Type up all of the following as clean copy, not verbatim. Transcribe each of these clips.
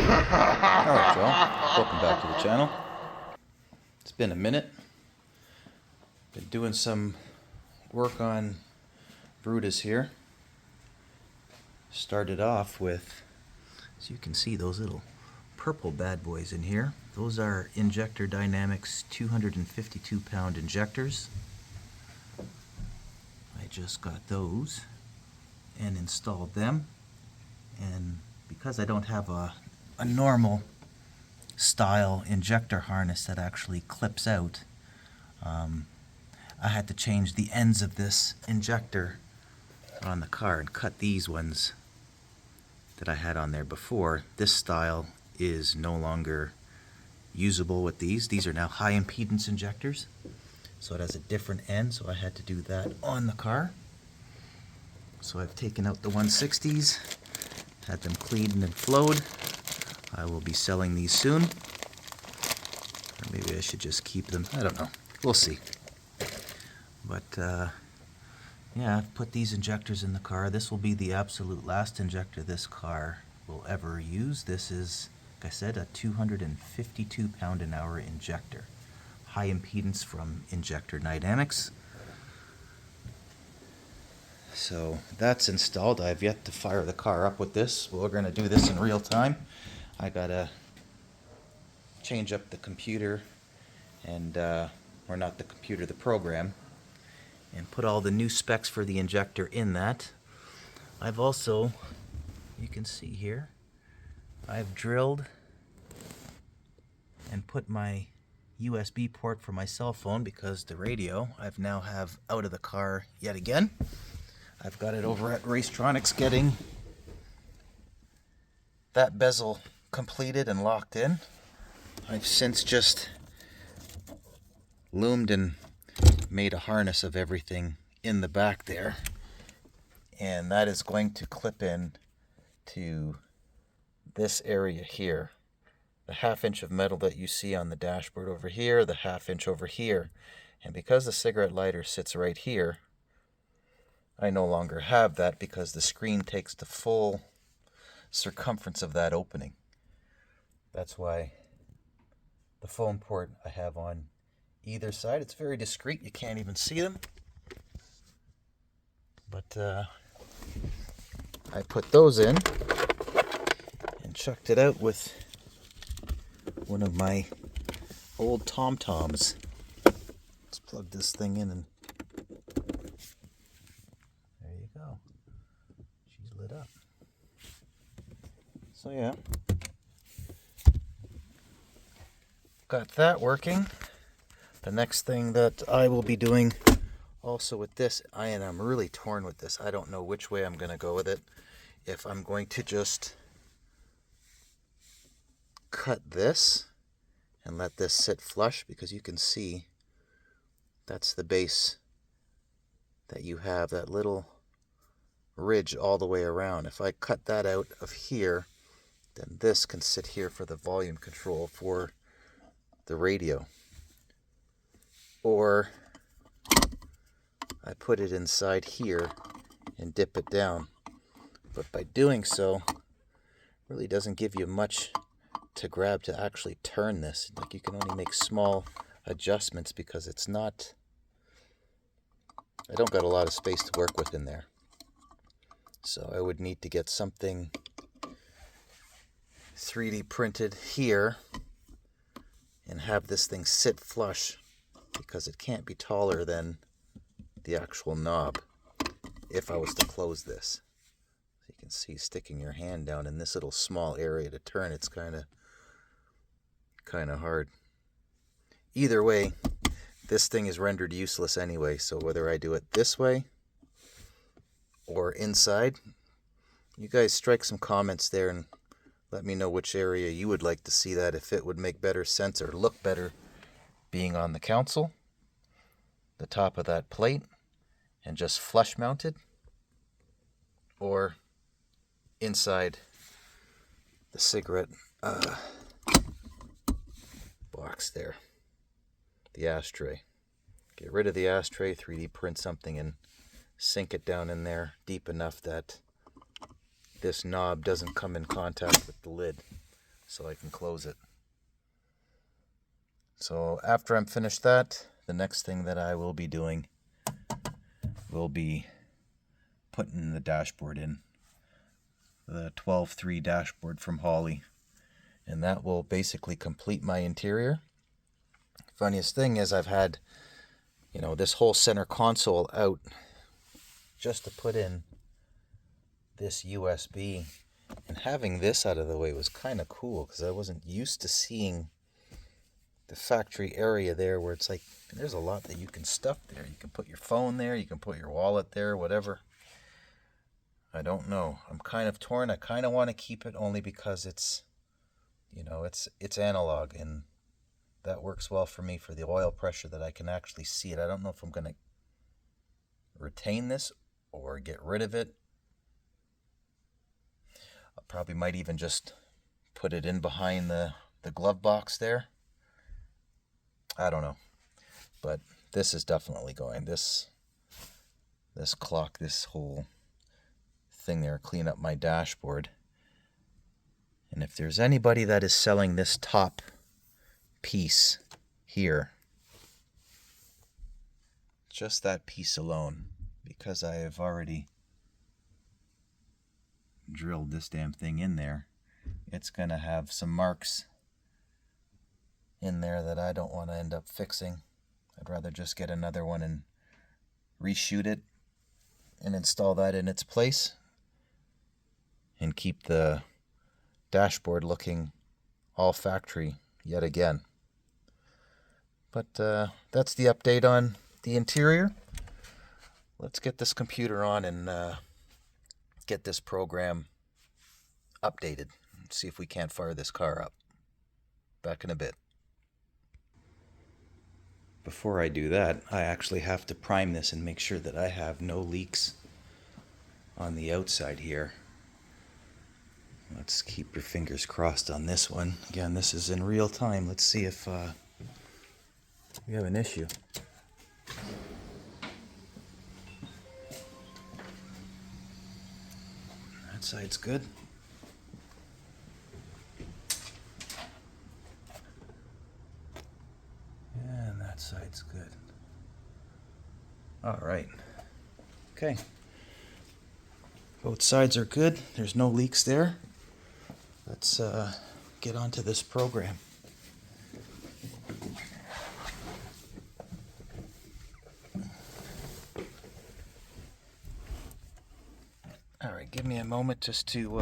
Alright y'all, welcome back to the channel. It's been a minute. Been doing some work on Brutus here. Started off with, as you can see, those little purple bad boys in here. Those are Injector Dynamics 252 pound injectors. I just got those and installed them, and because I don't have a normal style injector harness that actually clips out, I had to change the ends of this injector on the car and cut these ones that I had on there before. This style is no longer usable with these. These are now high impedance injectors, so it has a different end, so I had to do that on the car. So I've taken out the 160s, had them cleaned and flowed. I will be selling these soon. Or maybe I should just keep them. I don't know. We'll see. But yeah, I've put these injectors in the car. This will be the absolute last injector this car will ever use. This is, like I said, a 252 pound an hour injector. High impedance from Injector Dynamics. So that's installed. I've yet to fire the car up with this. We're going to do this in real time. I gotta change up the computer and, or not the computer, the program, and put all the new specs for the injector in that. I've also, you can see here, I've drilled and put my USB port for my cell phone, because the radio I've now have out of the car yet again. I've got it over at Racetronics getting that bezel completed and locked in. I've since just loomed and made a harness of everything in the back there, and that is going to clip in to this area here. The 1/2 inch of metal that you see on the dashboard over here, the 1/2 inch over here. And because the cigarette lighter sits right here, I no longer have that, because the screen takes the full circumference of that opening. That's why the phone port I have on either side. It's very discreet, you can't even see them. But I put those in and chucked it out with one of my old Tom-Toms. Let's plug this thing in and there you go. She's lit up. So yeah, got that working. The next thing that I will be doing also with this, and I'm really torn with this. I don't know which way I'm going to go with it. If I'm going to just cut this and let this sit flush, because you can see that's the base that you have, that little ridge all the way around. If I cut that out of here, then this can sit here for the volume control for the radio. Or I put it inside here and dip it down. But by doing so, really doesn't give you much to grab to actually turn this. Like, you can only make small adjustments because it's not, I don't got a lot of space to work with in there. So I would need to get something 3D printed here and have this thing sit flush, because it can't be taller than the actual knob if I was to close this. You can see, sticking your hand down in this little small area to turn, it's kind of hard. Either way, this thing is rendered useless anyway, so whether I do it this way or inside, you guys strike some comments there and let me know which area you would like to see that, if it would make better sense or look better being on the console, the top of that plate, and just flush mounted, or inside the cigarette box there, the ashtray. Get rid of the ashtray, 3D print something, and sink it down in there deep enough that this knob doesn't come in contact with the lid. so I can close it. So after I'm finished that, the next thing that I will be doing will be putting the dashboard in. The 12.3 dashboard from Holley. And that will basically complete my interior. Funniest thing is I've had, this whole center console out just to put in this USB. And having this out of the way was kind of cool because I wasn't used to seeing the factory area there where it's like, there's a lot that you can stuff there. You can put your phone there, you can put your wallet there, whatever. I don't know. I'm kind of torn. I kind of want to keep it only because it's analog, and that works well for me for the oil pressure that I can actually see it. I don't know if I'm going to retain this or get rid of it. I probably might even just put it in behind the glove box there. I don't know. But this is definitely going. This clock, this whole thing there, clean up my dashboard. And if there's anybody that is selling this top piece here, just that piece alone, because I have already drilled this damn thing in there, it's going to have some marks in there that I don't want to end up fixing. I'd rather just get another one and reshoot it and install that in its place and keep the dashboard looking all factory yet again. But that's the update on the interior. Let's get this computer on and get this program updated. See if we can't fire this car up. Back in a bit. Before I do that, I actually have to prime this and make sure that I have no leaks on the outside here. Let's keep your fingers crossed on this one. Again, this is in real time. Let's see if we have an issue. That side's good. And that side's good. All right. Okay. Both sides are good. There's no leaks there. Let's get onto this program. All right, give me a moment just to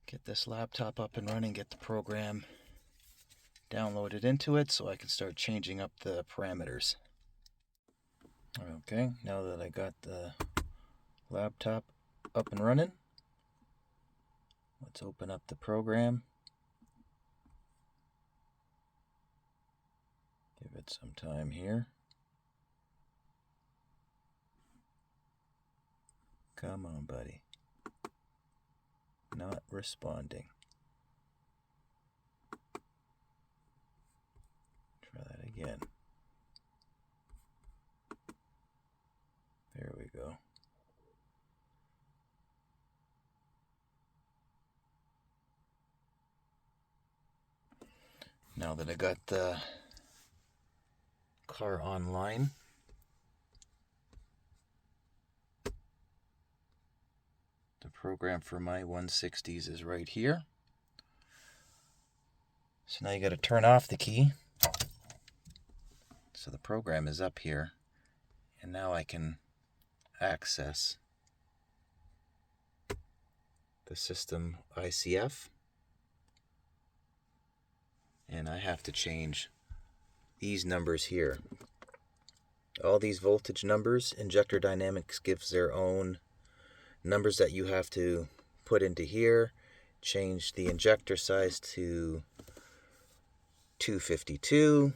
get this laptop up and running, get the program downloaded into it so I can start changing up the parameters. Okay, now that I got the laptop up and running, let's open up the program. Give it some time here. Come on, buddy. Not responding. Try that again. There we go. Now that I got the car online, the program for my 160s is right here. So now you got to turn off the key. So the program is up here, and now I can access the system ICF, and I have to change these numbers here. All these voltage numbers, Injector Dynamics gives their own numbers that you have to put into here. Change the injector size to 252.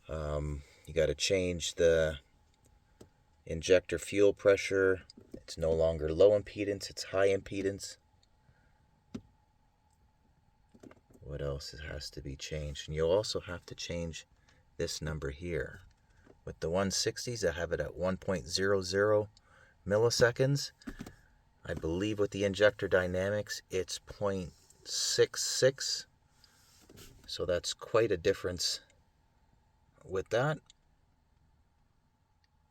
You got to change the injector fuel pressure. It's no longer low impedance, it's high impedance. What else has to be changed? And you'll also have to change this number here. With the 160s, I have it at 1.00 milliseconds. I believe with the Injector Dynamics, it's 0.66. So that's quite a difference with that.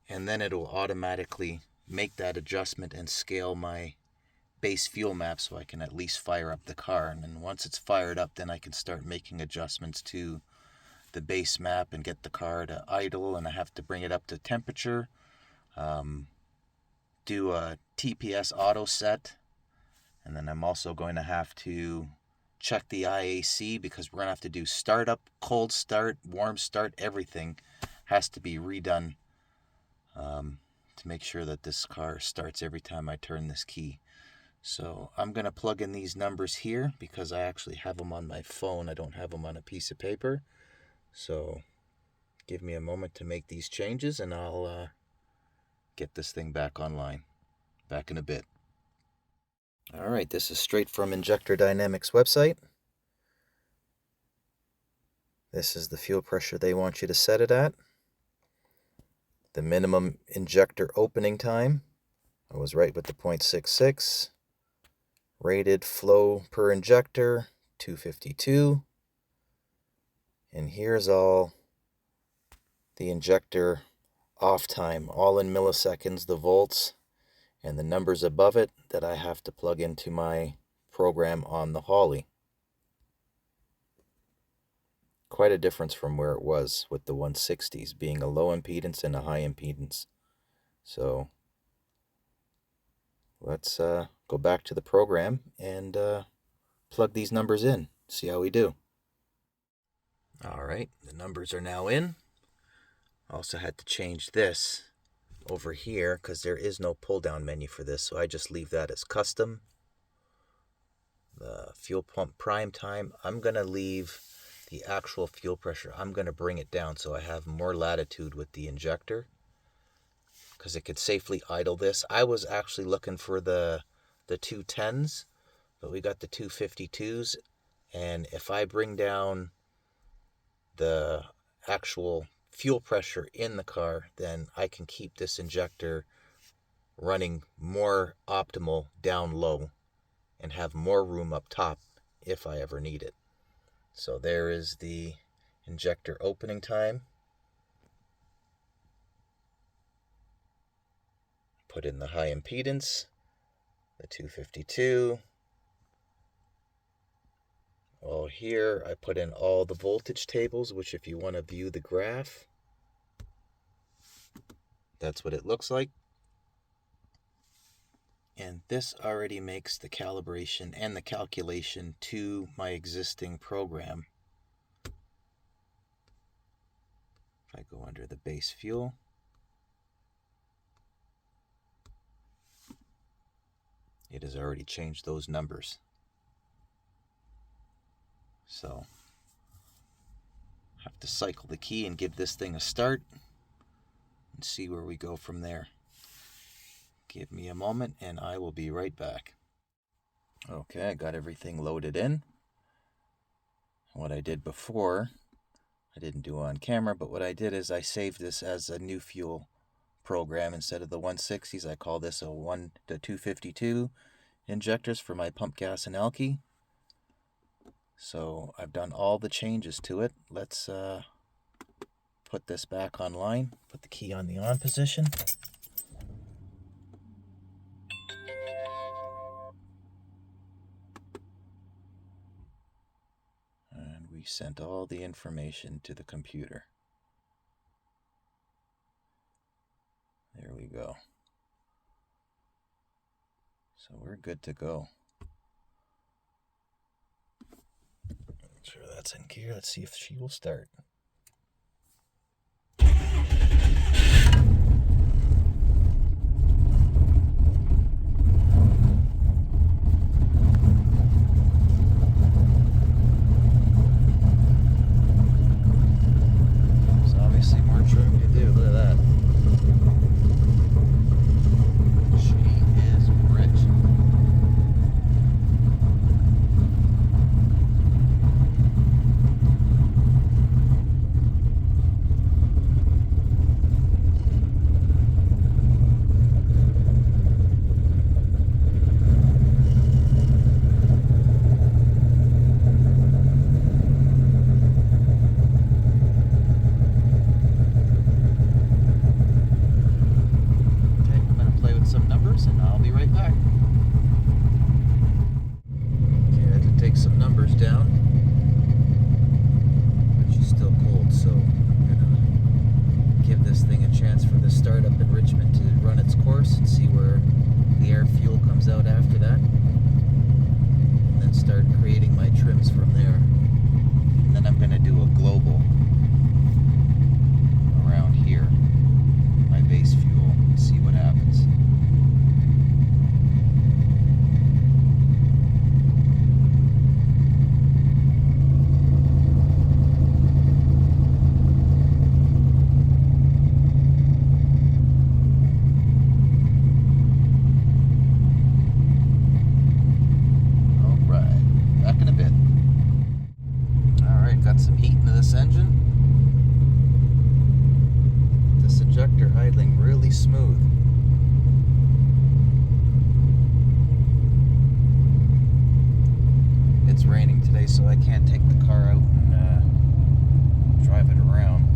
And then it'll automatically make that adjustment and scale my base fuel map so I can at least fire up the car. And then once it's fired up, then I can start making adjustments to the base map and get the car to idle, and I have to bring it up to temperature, do a TPS auto set, and then I'm also going to have to check the IAC because we're going to have to do startup, cold start, warm start, everything has to be redone to make sure that this car starts every time I turn this key. So I'm going to plug in these numbers here because I actually have them on my phone. I don't have them on a piece of paper. So give me a moment to make these changes and I'll get this thing back online. Back in a bit. All right, this is straight from Injector Dynamics website. This is the fuel pressure they want you to set it at. The minimum injector opening time, I was right with the 0.66. Rated flow per injector, 252. And here's all the injector off time, all in milliseconds, the volts, and the numbers above it that I have to plug into my program on the Holly. Quite a difference from where it was with the 160s, being a low impedance and a high impedance. So let's go back to the program and plug these numbers in, see how we do. All right, the numbers are now in. I also had to change this over here because there is no pull down menu for this, so I just leave that as custom. The fuel pump prime time, I'm going to leave the actual fuel pressure. I'm going to bring it down so I have more latitude with the injector because it could safely idle this. I was actually looking for the 210s, but we got the 252s, and if I bring down the actual fuel pressure in the car, then I can keep this injector running more optimal down low and have more room up top if I ever need it. So there is the injector opening time. Put in the high impedance, the 252. All here, I put in all the voltage tables, which if you want to view the graph, that's what it looks like. And this already makes the calibration and the calculation to my existing program. If I go under the base fuel, it has already changed those numbers. So have to cycle the key and give this thing a start and see where we go from there. Give me a moment and I will be right back. Okay, I got everything loaded in. What I did before, I didn't do on camera, but what I did is I saved this as a new fuel program. Instead of the 160s, I call this the 252 injectors for my pump gas and alky. So I've done all the changes to it. Let's put this back online. Put the key on the on position. And we sent all the information to the computer. There we go. So we're good to go. Make sure that's in gear. Let's see if she will start. turns from there. And then I'm going to do a global around here, my base fuel, and see what happens. Got some heat into this engine. This injector idling really smooth. It's raining today, so I can't take the car out and drive it around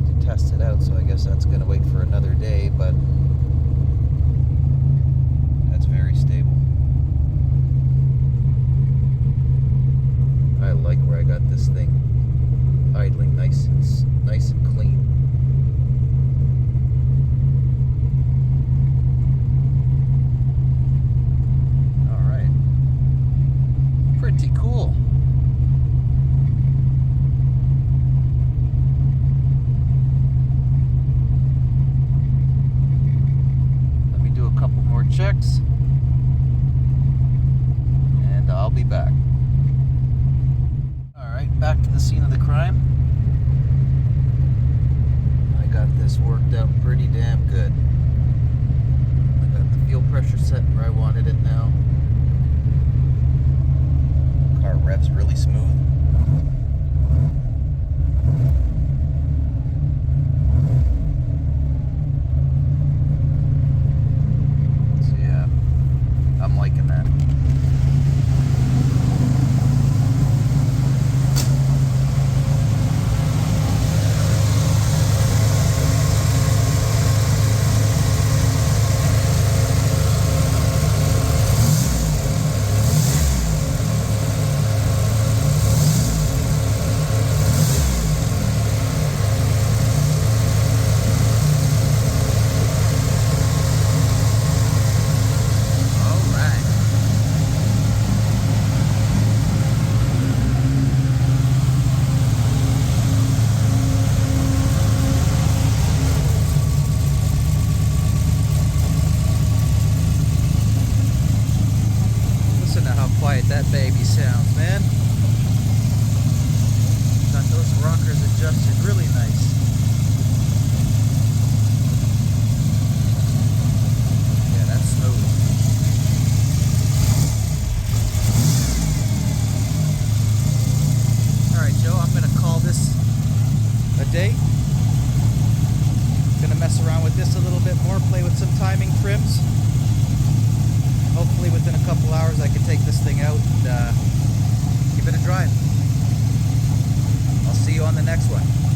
to test it out, so I guess that's going to wait for another day, but that's very stable. I like where I got this thing idling nice and clean. All right, pretty cool. Let me do a couple more checks, and I'll be back. Back to the scene of the crime. I got this worked out pretty damn good. I got the fuel pressure set where I wanted it now. Car revs really smooth. So yeah, I'm liking that. Quiet that baby sounds, man. Got those rockers adjusted really nice. Yeah, that's smooth. Alright, Joe, I'm gonna call this a day. Gonna mess around with this a little bit more, play with some timing trims. Hopefully within a couple hours I can take this thing out and give it a drive. I'll see you on the next one.